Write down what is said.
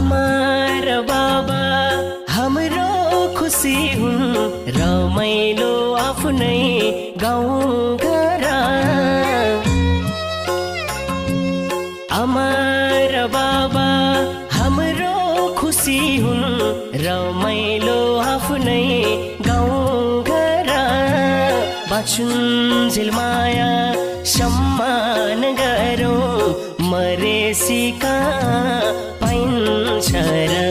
आमा र बाबा हाम्रो खुसी हुन् रमाइलो आफ्नै गाउँ घर आमा र बाबा हाम्रो खुसी हुन् रमाइलो आफ्नै गाउँ घर बाँचुन्जेल माया सम्मान गरौँ मरेसी कहाँ पाइन्छ र